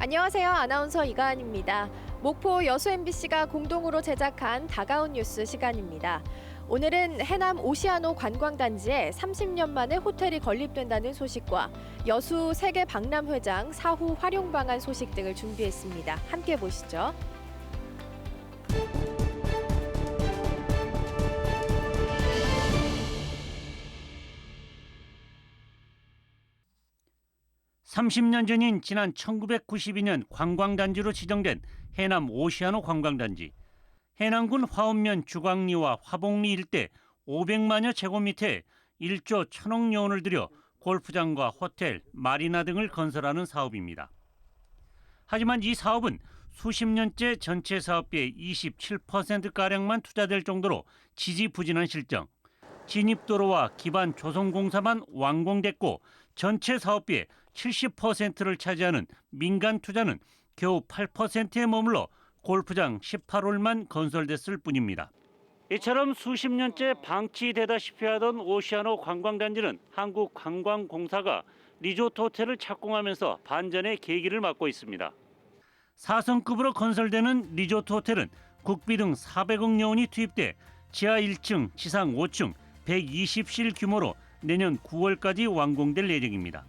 안녕하세요. 아나운서 이가은입니다. 목포 여수 MBC가 공동으로 제작한 다가온 뉴스 시간입니다. 오늘은 해남 오시아노 관광단지에 30년 만에 호텔이 건립된다는 소식과 여수 세계 박람회장 사후 활용 방안 소식 등을 준비했습니다. 함께 보시죠. (30년) 전인 지난 1992년 관광단지로 지정된 해남 오시아노 관광단지. 해남군 화엄면 주광리와 화봉리 일대 500만여 제곱미터에 1조 1,000억 원을 들여 골프장과 호텔, 마리나 등을 건설하는 사업입니다. 하지만 이 사업은 수십 년째 전체 사업비의 27%가량만 투자될 정도로 지지부진한 실정. 진입도로와 기반 조성공사만 완공됐고 전체 사업비의 70%를 차지하는 민간 투자는 겨우 8%에 머물러 골프장 18홀만 건설됐을 뿐입니다. 이처럼 수십 년째 방치되다시피 하던 오시아노 관광단지는 한국관광공사가 리조트 호텔을 착공하면서 반전의 계기를 맞고 있습니다. 4성급으로 건설되는 리조트 호텔은 국비 등 400억 원이 투입돼 지하 1층, 지상 5층, 120실 규모로 내년 9월까지 완공될 예정입니다.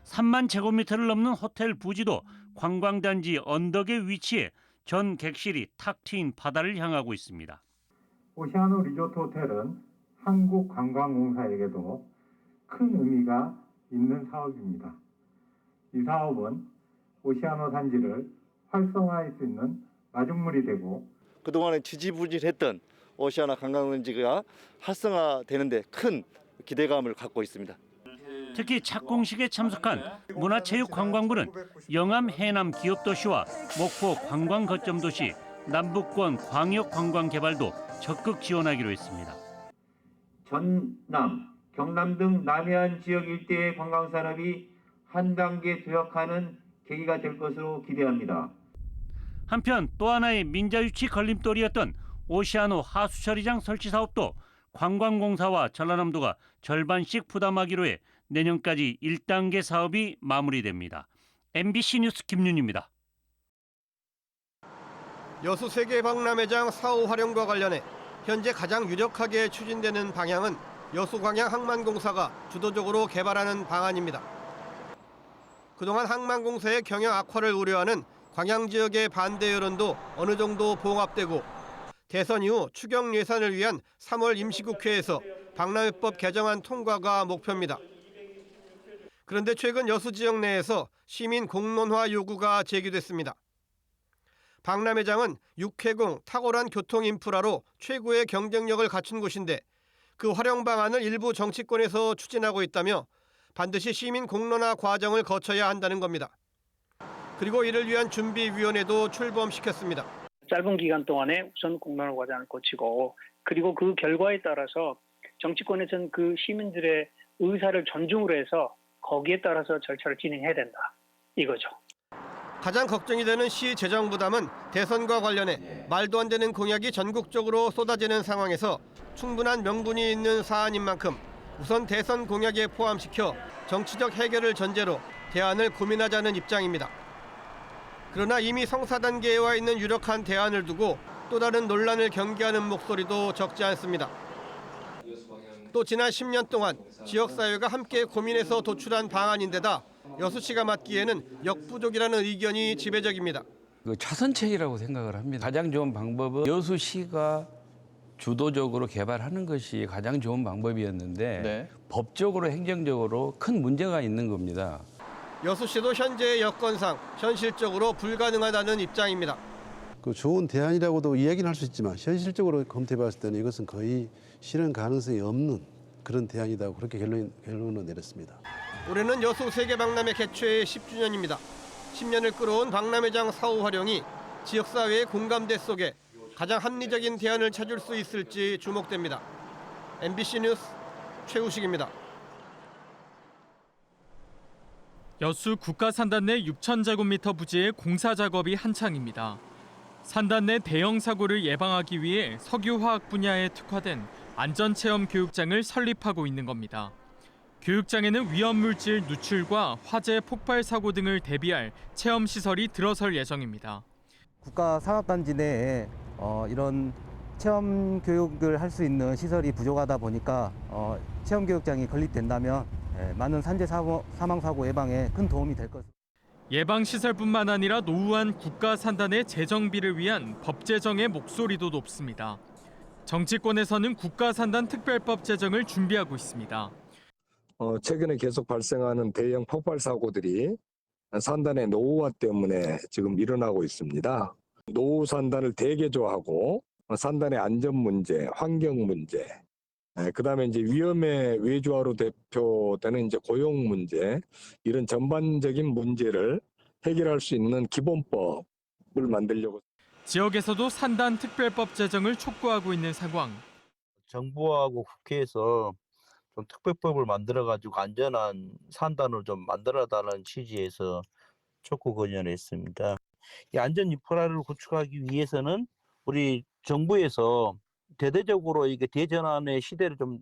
3만 제곱미터를 넘는 호텔 부지도 관광단지 언덕에 위치해 전 객실이 탁 트인 바다를 향하고 있습니다. 오시아노 리조트 호텔은 한국관광공사에게도 큰 의미가 있는 사업입니다. 이 사업은 오시아노 단지를 활성화할 수 있는 마중물이 되고 그동안에 지지부진했던 오시아노 관광단지가 활성화되는데 큰 기대감을 갖고 있습니다. 특히 착공식에 참석한 문화체육관광부는 영암 해남 기업도시와 목포 관광거점도시, 남북권 광역관광 개발도 적극 지원하기로 했습니다. 전남, 경남 등 남해안 지역 일대의 관광산업이 한 단계 도약하는 계기가 될 것으로 기대합니다. 한편 또 하나의 민자유치 걸림돌이었던 오시아노 하수처리장 설치 사업도 관광공사와 전라남도가 절반씩 부담하기로 해 내년까지 1단계 사업이 마무리됩니다. MBC 뉴스 김윤입니다. 여수 세계 박람회장 사후 활용과 관련해 현재 가장 유력하게 추진되는 방향은 여수광양항만공사가 주도적으로 개발하는 방안입니다. 그동안 항만공사의 경영 악화를 우려하는 광양 지역의 반대 여론도 어느 정도 봉합되고 대선 이후 추경 예산을 위한 3월 임시국회에서 박람회법 개정안 통과가 목표입니다. 그런데 최근 여수 지역 내에서 시민 공론화 요구가 제기됐습니다. 박람회장은 육해공 탁월한 교통 인프라로 최고의 경쟁력을 갖춘 곳인데 그 활용 방안을 일부 정치권에서 추진하고 있다며 반드시 시민 공론화 과정을 거쳐야 한다는 겁니다. 그리고 이를 위한 준비위원회도 출범시켰습니다. 짧은 기간 동안에 우선 공론화 과정을 거치고 그리고 그 결과에 따라서 정치권에서는 그 시민들의 의사를 존중을 해서 거기에 따라서 절차를 진행해야 된다. 이거죠. 가장 걱정이 되는 시 재정 부담은 대선과 관련해 말도 안 되는 공약이 전국적으로 쏟아지는 상황에서 충분한 명분이 있는 사안인 만큼 우선 대선 공약에 포함시켜 정치적 해결을 전제로 대안을 고민하자는 입장입니다. 그러나 이미 성사 단계에 와 있는 유력한 대안을 두고 또 다른 논란을 경계하는 목소리도 적지 않습니다. 또 지난 10년 동안 지역사회가 함께 고민해서 도출한 방안인데다 여수시가 맡기에는 역부족이라는 의견이 지배적입니다. 차선책이라고 생각을 합니다. 가장 좋은 방법은 여수시가 주도적으로 개발하는 것이 가장 좋은 방법이었는데 법적으로 행정적으로 큰 문제가 있는 겁니다. 여수시도 현재의 여건상 현실적으로 불가능하다는 입장입니다. 좋은 대안이라고도 이야기는 할 수 있지만 현실적으로 검토해봤을 때는 이것은 거의 실현 가능성이 없는 그런 대안이다 그렇게 결론을 내렸습니다. 올해는 여수 세계박람회 개최 10주년입니다. 10년을 끌어온 박람회장 사후 활용이 지역사회의 공감대 속에 가장 합리적인 대안을 찾을 수 있을지 주목됩니다. MBC 뉴스 최우식입니다. 여수 국가산단 내 6,000제곱미터 부지의 공사 작업이 한창입니다. 산단 내 대형 사고를 예방하기 위해 석유화학 분야에 특화된 안전체험 교육장을 설립하고 있는 겁니다. 교육장에는 위험물질 누출과 화재 폭발 사고 등을 대비할 체험 시설이 들어설 예정입니다. 국가산업단지 내에 이런 체험 교육을 할 수 있는 시설이 부족하다 보니까 체험 교육장이 건립된다면 많은 산재 사망 사고 예방에 큰 도움이 될 것입니다. 예방 시설뿐만 아니라 노후한 국가 산단의 재정비를 위한 법 제정의 목소리도 높습니다. 정치권에서는 국가 산단 특별법 제정을 준비하고 있습니다. 최근에 계속 발생하는 대형 폭발 사고들이 산단의 노후화 때문에 지금 일어나고 있습니다. 노후 산단을 대개조하고 산단의 안전 문제, 환경 문제, 그다음에 이제 위험의 외주화로 대표되는 이제 고용 문제, 이런 전반적인 문제를 해결할 수 있는 기본법을 만들려고. 지역에서도 산단 특별법 제정을 촉구하고 있는 상황. 정부하고 국회에서 좀 특별법을 만들어가지고 안전한 산단을 좀 만들어달라는 취지에서 촉구 건의를 했습니다. 이 안전 인프라를 구축하기 위해서는 우리 정부에서 대대적으로 이게 대전환의 시대를 좀.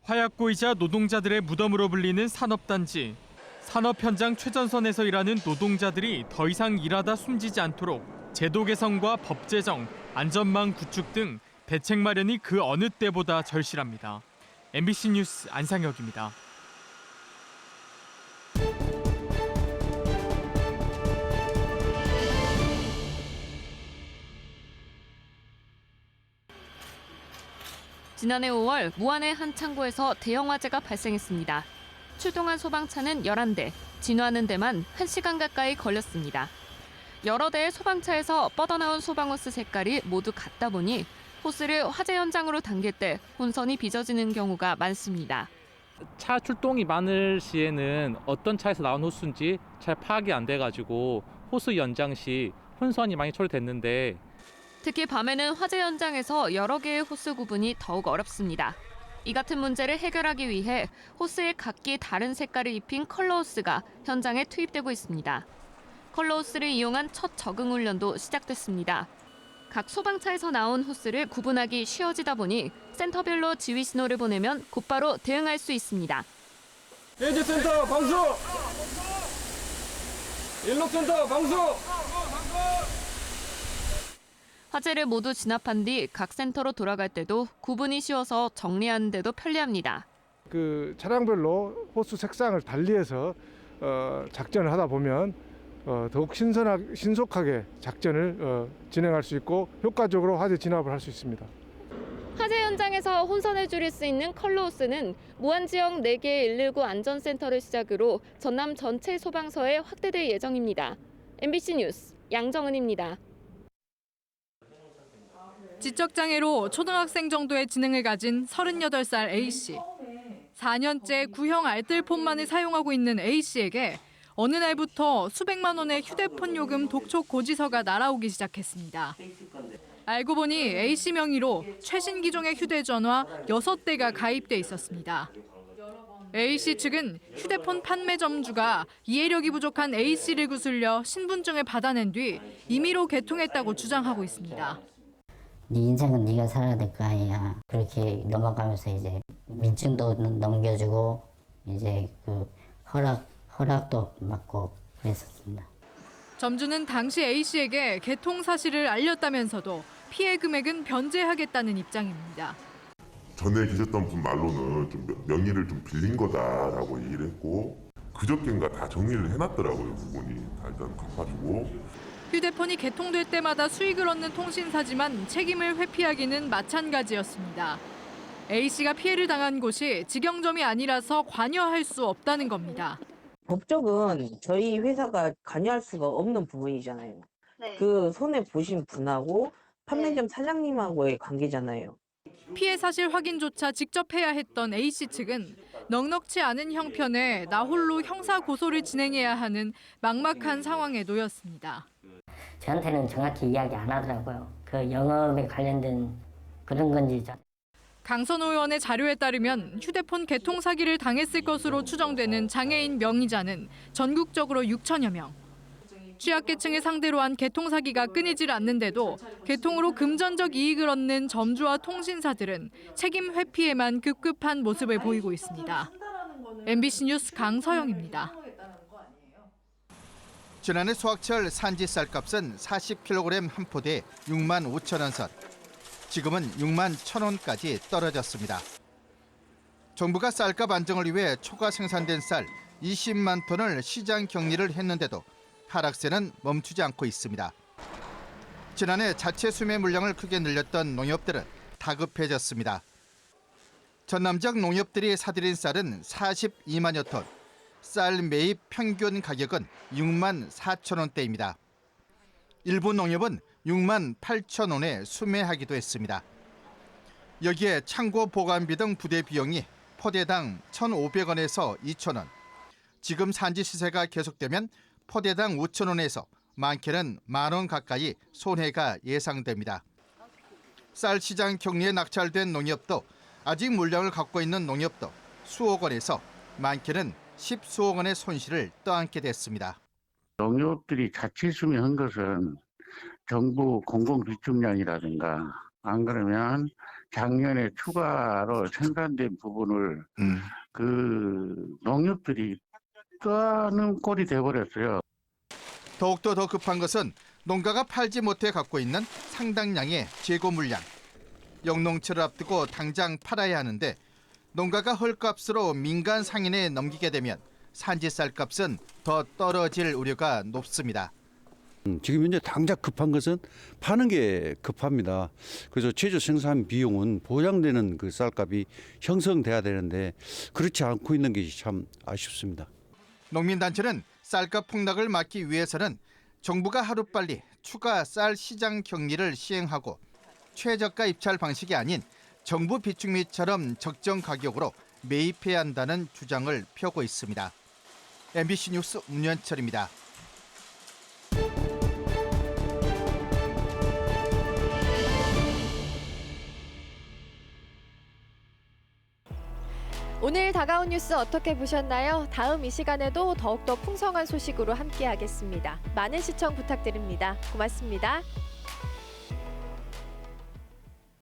화약고이자 노동자들의 무덤으로 불리는 산업단지. 산업 현장 최전선에서 일하는 노동자들이 더 이상 일하다 숨지지 않도록 제도 개선과 법 제정, 안전망 구축 등 대책 마련이 그 어느 때보다 절실합니다. MBC 뉴스 안상혁입니다. 지난해 5월 무안의 한 창고에서 대형 화재가 발생했습니다. 출동한 소방차는 11대, 진화하는 데만 1시간 가까이 걸렸습니다. 여러 대의 소방차에서 뻗어나온 소방호스 색깔이 모두 같다 보니 호스를 화재 현장으로 당길 때 혼선이 빚어지는 경우가 많습니다. 차 출동이 많을 시에는 어떤 차에서 나온 호스인지 잘 파악이 안 돼가지고 호스 연장 시 혼선이 많이 초래됐는데, 특히 밤에는 화재 현장에서 여러 개의 호스 구분이 더욱 어렵습니다. 이 같은 문제를 해결하기 위해 호스에 각기 다른 색깔을 입힌 컬러 호스가 현장에 투입되고 있습니다. 컬러 호스를 이용한 첫 적응 훈련도 시작됐습니다. 각 소방차에서 나온 호스를 구분하기 쉬워지다 보니 센터별로 지휘 신호를 보내면 곧바로 대응할 수 있습니다. 예지센터 방수! 일록센터 방수! 화재를 모두 진압한 뒤 각 센터로 돌아갈 때도 구분이 쉬워서 정리하는 데도 편리합니다. 그 차량별로 호스 색상을 달리해서 작전을 하다 보면 더욱 신속하게 작전을 진행할 수 있고 효과적으로 화재 진압을 할 수 있습니다. 화재 현장에서 혼선을 줄일 수 있는 컬러 호스는 무안 지역 4개의 119 안전센터를 시작으로 전남 전체 소방서에 확대될 예정입니다. MBC 뉴스 양정은입니다. 지적장애로 초등학생 정도의 지능을 가진 38살 A씨. 4년째 구형 알뜰폰만을 사용하고 있는 A씨에게 어느 날부터 수백만 원의 휴대폰 요금 독촉 고지서가 날아오기 시작했습니다. 알고 보니 A씨 명의로 최신 기종의 휴대전화 6대가 가입돼 있었습니다. A씨 측은 휴대폰 판매점주가 이해력이 부족한 A씨를 구슬려 신분증을 받아낸 뒤 임의로 개통했다고 주장하고 있습니다. 네 인생은 네가 살아야 될 거 아니야. 그렇게 넘어가면서 이제 민증도 넘겨주고 이제 그 허락도 받고 그랬었습니다. 점주는 당시 A씨에게 개통 사실을 알렸다면서도 피해 금액은 변제하겠다는 입장입니다. 전에 계셨던 분 말로는 좀 명의를 좀 빌린 거다라고 얘기를 했고, 그저께인가 다 정리를 해놨더라고요. 그분이 다 일단 갚아주고. 휴대폰이 개통될 때마다 수익을 얻는 통신사지만 책임을 회피하기는 마찬가지였습니다. A씨가 피해를 당한 곳이 직영점이 아니라서 관여할 수 없다는 겁니다. 법적은 저희 회사가 관여할 수가 없는 부분이잖아요. 네. 그 손해 보신 분하고 판매점 사장님하고의 관계잖아요. 피해 사실 확인조차 직접 해야 했던 A씨 측은 넉넉치 않은 형편에 나 홀로 형사 고소를 진행해야 하는 막막한 상황에 놓였습니다. 저한테는 정확히 이야기 안 하더라고요. 그 영업에 관련된 그런 건지. 강선 의원의 자료에 따르면 휴대폰 개통 사기를 당했을 것으로 추정되는 장애인 명의자는 전국적으로 6천여 명. 취약계층을 상대로 한 개통 사기가 끊이질 않는데도 개통으로 금전적 이익을 얻는 점주와 통신사들은 책임 회피에만 급급한 모습을 보이고 있습니다. MBC 뉴스 강서영입니다. 지난해 수확철 산지 쌀값은 40kg 한 포대에 6만 5천 원 선. 지금은 6만 1천 원까지 떨어졌습니다. 정부가 쌀값 안정을 위해 초과 생산된 쌀 20만 톤을 시장 격리를 했는데도 하락세는 멈추지 않고 있습니다. 지난해 자체 수매 물량을 크게 늘렸던 농협들은 다급해졌습니다. 전남 지역 농협들이 사들인 쌀은 42만여 톤. 쌀 매입 평균 가격은 6만 4천 원대입니다. 일부 농협은 6만 8천 원에 수매하기도 했습니다. 여기에 창고 보관비 등 부대 비용이 포대당 1,500원에서 2천 원. 지금 산지 시세가 계속되면 포대당 5천 원에서 많게는 만 원 가까이 손해가 예상됩니다. 쌀 시장 격리에 낙찰된 농협도 아직 물량을 갖고 있는 농협도 수억 원에서 많게는 10수억 원의 손실을 떠안게 됐습니다. 농협들이 자체 수매한 것은 정부 공공비축량이라든가 안 그러면 작년에 추가로 생산된 부분을 그 농협들이 떠는 꼴이 돼버렸어요. 더욱더 더 급한 것은 농가가 팔지 못해 갖고 있는 상당량의 재고 물량. 영농철을 앞두고 당장 팔아야 하는데 농가가 헐값으로 민간 상인에 넘기게 되면 산지 쌀값은 더 떨어질 우려가 높습니다. 지금 현재 당장 급한 것은 파는 게 급합니다. 그래서 최저 생산 비용은 보장되는 그 쌀값이 형성돼야 되는데 그렇지 않고 있는 것이 참 아쉽습니다. 농민단체는 쌀값 폭락을 막기 위해서는 정부가 하루빨리 추가 쌀 시장 격리를 시행하고 최저가 입찰 방식이 아닌 정부 비축미처럼 적정 가격으로 매입해야 한다는 주장을 펴고 있습니다. MBC 뉴스 문현철입니다. 오늘 다가온 뉴스 어떻게 보셨나요? 다음 이 시간에도 더욱더 풍성한 소식으로 함께하겠습니다. 많은 시청 부탁드립니다. 고맙습니다.